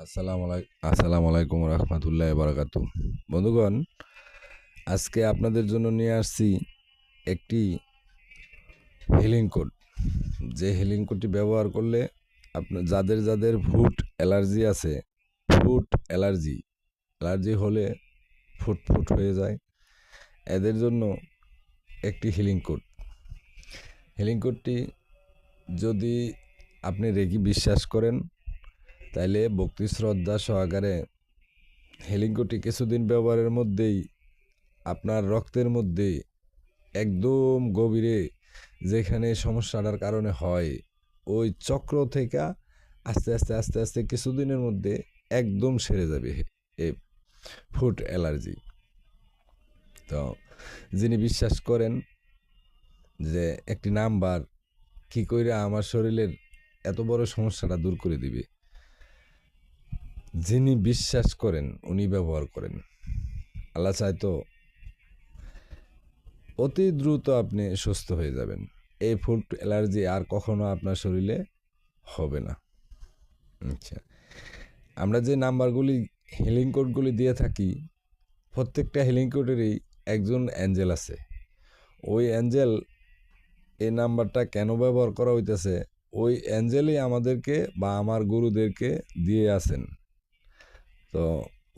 আসসালামু আলাইকুম রহমতুল্লাহ বারাকাতু। বন্ধুগণ, আজকে আপনাদের জন্য নিয়ে আসছি একটি হিলিং কোড। যে হিলিং কোডটি ব্যবহার করলে আপনার যাদের ফুড অ্যালার্জি আছে, ফুড অ্যালার্জি হলে ফুট হয়ে যায়, এদের জন্য একটি হিলিং কোডটি যদি আপনি রেকি বিশ্বাস করেন তাইলে ভক্তি শ্রদ্ধা সহকারে হিলিং কোডটি কিছুদিন ব্যবহারের মধ্যেই আপনার রক্তের মধ্যে একদম গভীরে যেখানে সমস্যাটার কারণে হয় ওই চক্র থেকে আস্তে আস্তে আস্তে আস্তে কিছুদিনের মধ্যে একদম সেরে যাবে এই ফুড অ্যালার্জি। তো যিনি বিশ্বাস করেন যে একটি নাম্বার কি করে আমার শরীরের এত বড় সমস্যাটা দূর করে দিবে, যিনি বিশ্বাস করেন উনি ব্যবহার করেন। আল্লাহ চাইতো অতি দ্রুত আপনি সুস্থ হয়ে যাবেন। এই ফুড অ্যালার্জি আর কখনো আপনার শরীরে হবে না। আচ্ছা, আমরা যে নাম্বারগুলি হিলিং কোডগুলি দিয়ে থাকি, প্রত্যেকটা হিলিং কোডেরই একজন অ্যাঞ্জেল আছে। ওই অ্যাঞ্জেল এই নাম্বারটা কেন ব্যবহার করা হইতেছে, ওই অ্যাঞ্জেলই আমাদেরকে বা আমার গুরুদেরকে দিয়ে আছেন। তো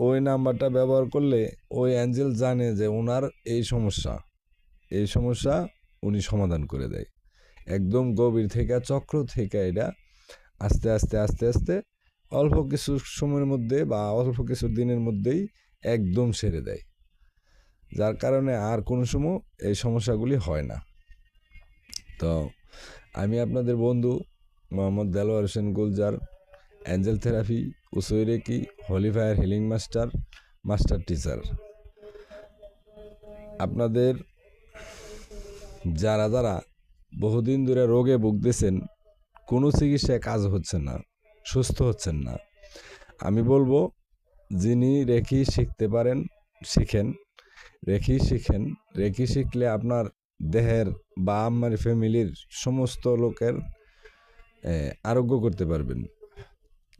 ওই নাম্বারটা ব্যবহার করলে ওই অ্যাঞ্জেল জানে যে ওনার এই সমস্যা উনি সমাধান করে দেয়। একদম গভীর থেকে চক্র থেকে এটা আস্তে আস্তে আস্তে আস্তে অল্প কিছু সময়ের মধ্যে বা অল্প কিছু দিনের মধ্যেই একদম সেরে দেয়, যার কারণে আর কোনো সময় এই সমস্যাগুলি হয় না। তো আমি আপনাদের বন্ধু Mohammad Delwar Hossain Gulzar, angel therapy, Usui reiki, holy fire healing master teacher. আপনাদের যারা বহুদিন ধরে রোগে ভুগতেছেন, কোনো চিকিৎসায় কাজ হচ্ছে না, সুস্থ হচ্ছেন না, আমি বলবো যিনি রেকি শিখতে পারেন শিখেন। রেকি শিখলে আপনার দেহের বা আমার ফ্যামিলির সমস্ত লোকের আরোগ্য করতে পারবেন।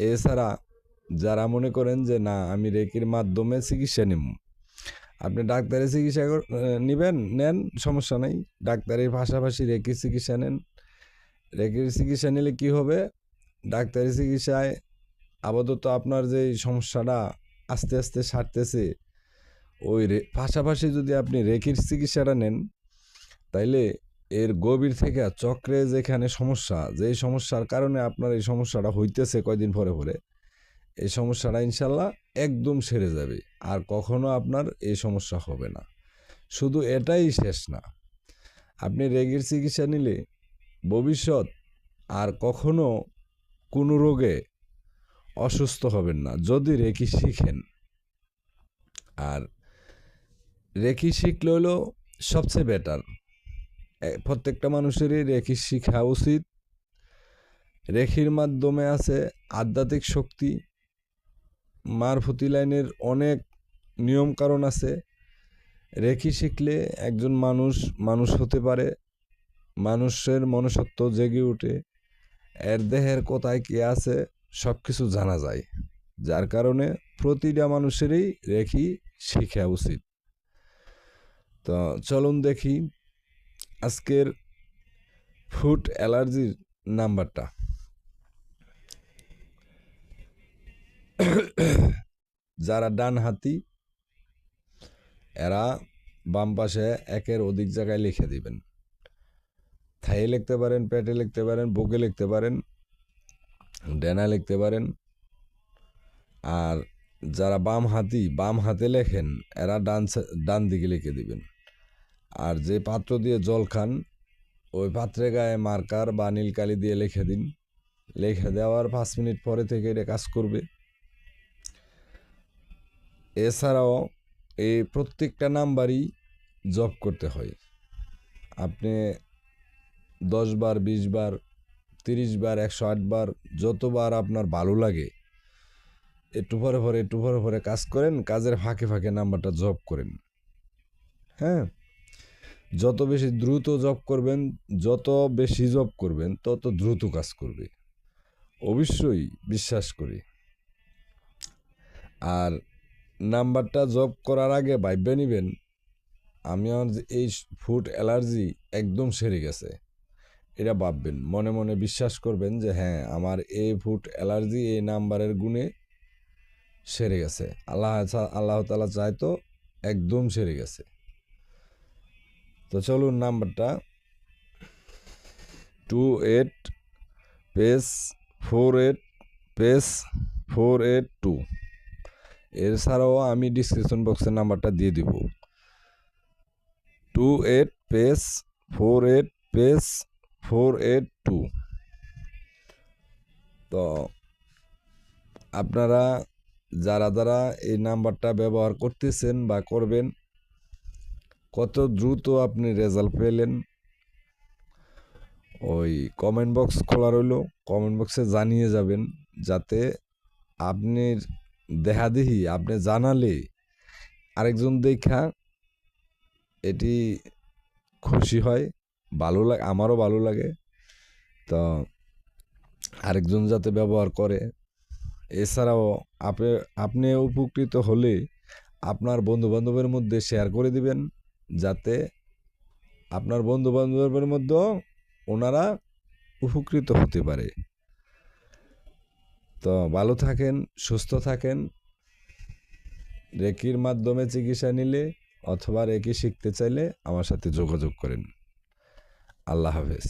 এছাড়া যারা মনে করেন যে না আমি রেকির মাধ্যমে চিকিৎসা নেব, আপনি ডাক্তারের চিকিৎসা নেন, সমস্যা নেই। ডাক্তারের পাশাপাশি রেকির চিকিৎসা নেন। রেকির চিকিৎসা নিলে কি হবে, ডাক্তারি চিকিৎসায় আপাতত আপনার যে সমস্যাটা আস্তে আস্তে সারতেছে, ওই পাশাপাশি যদি আপনি রেকির চিকিৎসাটা নেন, তাইলে এর গভীর থেকে চক্রে যেখানে যেই সমস্যার কারণে আপনার এই সমস্যাটা হইতেছে কয়দিন পরে এই সমস্যাটা ইনশাল্লাহ একদম সেরে যাবে, আর কখনো আপনার এই সমস্যা হবে না। শুধু এটাই শেষ না, আপনি রেকির চিকিৎসা নিলে ভবিষ্যৎ আর কখনো কোনো রোগে অসুস্থ হবেন না যদি রেকি শিখেন। আর রেকি শিখলে হলো সবচেয়ে বেটার। প্রত্যেকটা মানুষেরই রেকি শিখা উচিত। রেকির মাধ্যমে আছে আধ্যাত্মিক শক্তি, মারফতি লাইনের অনেক নিয়ম কারণ আছে। রেকি শিখলে একজন মানুষ হতে পারে, মানুষের মনুষ্যত্ব জেগে ওঠে, এর দেহের কোথায় কি আছে সব কিছু জানা যায়, যার কারণে প্রতিটা মানুষেরই রেকি শিখা উচিত। তো চলুন দেখি আজকের ফুড অ্যালার্জির নাম্বারটা। যারা ডান হাতি এরা বাম পাশে একের অধিক জায়গায় লিখে দিবেন। থাইয়ে লিখতে পারেন, পেটে লিখতে পারেন, বুকে লিখতে পারেন, ডেনা লিখতে পারেন। আর যারা বাম হাতে লেখেন এরা ডান দিকে লিখে দিবেন। আর যে পাত্র দিয়ে জল খান ওই পাত্রে গায়ে মার্কার বা নীলকালি দিয়ে লিখে দিন। লিখে দেওয়ার 5 মিনিট পরে থেকে এটা কাজ করবে। এছাড়াও এই প্রত্যেকটা নাম্বারই জব করতে হয়। আপনি 10 বার, 20 বার, 30 বার, 108 বার, যতবার আপনার ভালো লাগে একটু পরে পরে কাজ করেন। কাজের ফাঁকে নাম্বারটা জব করেন। হ্যাঁ, যত বেশি দ্রুত জব করবেন তত দ্রুত কাজ করবে, অবশ্যই বিশ্বাস করি। আর নাম্বারটা জব করার আগে ভাইবে নিবেন আমার যে এই ফুড অ্যালার্জি একদম সেরে গেছে, এটা ভাববেন, মনে মনে বিশ্বাস করবেন যে হ্যাঁ আমার এই ফুড অ্যালার্জি এই নাম্বারের গুণে সেরে গেছে। আল্লাহ তাআলা চায় তো একদম সেরে গেছে। তো চলুন নাম্বারটা 28 _ 482 এছাড়াও আমি ডিসক্রিপশন বক্সের নাম্বারটা দিয়ে দিব 28 _ 482। তো আপনারা যারা এই নাম্বারটা ব্যবহার করতেছেন বা করবেন, কত দ্রুত আপনি রেজাল্ট পেলেন ওই কমেন্ট বক্স খোলা রইল, কমেন্ট বক্সে জানিয়ে যাবেন, যাতে আপনি দেখাদেখি আপনি জানালে আরেকজন দেখা এটি খুশি হয়, ভালো লাগে, আমারও ভালো লাগে। তো আরেকজন যাতে ব্যবহার করে। এছাড়াও আপনি উপকৃত হলে আপনার বন্ধুবান্ধবের মধ্যে শেয়ার করে দিবেন, যাতে আপনার বন্ধুবান্ধবের মধ্যেও ওনারা উপকৃত হতে পারে। তো ভালো থাকেন, সুস্থ থাকেন। রেকির মাধ্যমে চিকিৎসা নিলে অথবা রেকি শিখতে চাইলে আমার সাথে যোগাযোগ করেন। আল্লাহ হাফেজ।